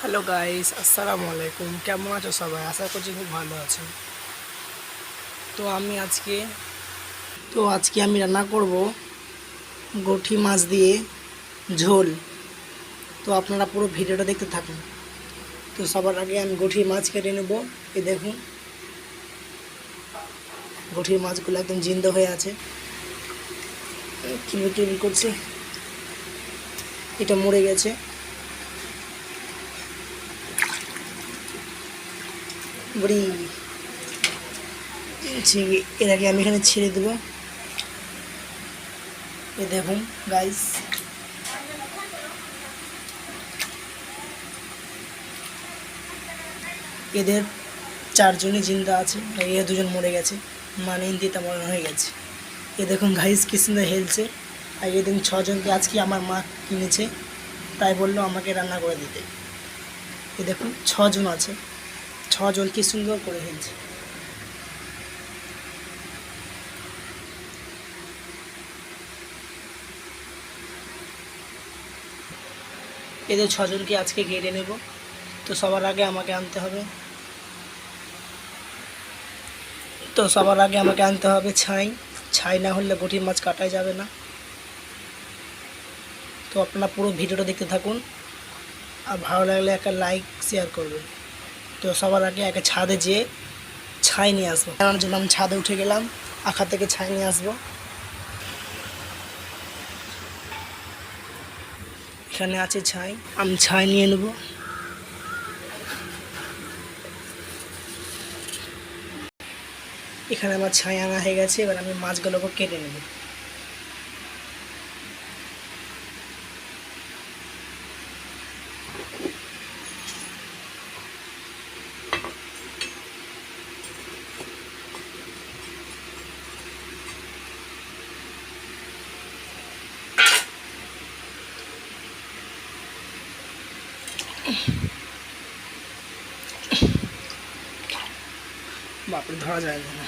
Hello guys, আসসালামু আলাইকুম। কেমন আছো সবাই? আশা করছি খুব ভালো আছো। তো আজকে আমি রান্না করব গঠি মাছ দিয়ে ঝোল। তো আপনারা পুরো ভিডিওটা দেখতে থাকুন। তো সবার আগে আমি গঠি মাছ কেটে নেব। এই দেখুন, গঠির মাছগুলো একদম জিন্দা হয়ে আছে, কিলবিল কিলবিল করছে। এটা মরে গেছে। বড়ি এর আগে আমি এখানে ছেড়ে দেবো। এই দেখুন গাইস, এদের চারজনই জিন্দা আছে, এরা দুজন মরে গেছে, মানে ইন্দিতা মরণ হয়ে গেছে। এ দেখুন গাইস কি সুন্দর হেলছে। আর এদিন ছজনকে আজকে আমার মা কিনেছে, তাই বললো আমাকে রান্না করে দিতে। এ দেখুন ছজন আছে, ছজন কি সুন্দর করে হেলছে। এদের ছজনকে আজকে কেটে নেব। তো সবার আগে আমাকে আনতে হবে ছাই। ছাই না হলে গঠির মাছ কাটাই যাবে না। তো আপনারা পুরো ভিডিওটা দেখতে থাকুন, আর ভালো লাগলে একটা লাইক শেয়ার করবেন। তো সবার আগে একটা ছাদে যেয়ে ছাই নিয়ে আসবো। তার জন্য আমি ছাদে উঠে গেলাম, আখা থেকে ছাই নিয়ে আসবো। এখানে আছে ছাই, আমি ছাই নিয়ে নেব। এখানে আমার ছাই আনা হয়ে গেছে, এবার আমি মাছগুলোকে কেটে নেব। বাপরে, ধরা যায় না।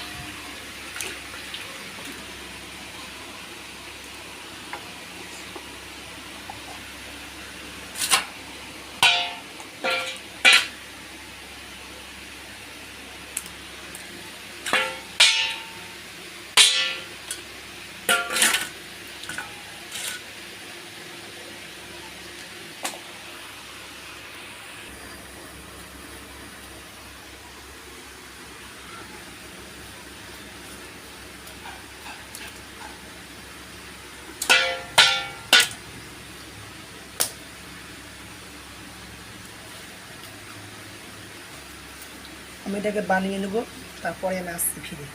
আমি এটাকে বানিয়ে নেব, তারপরে আমি আসছি ফিরে।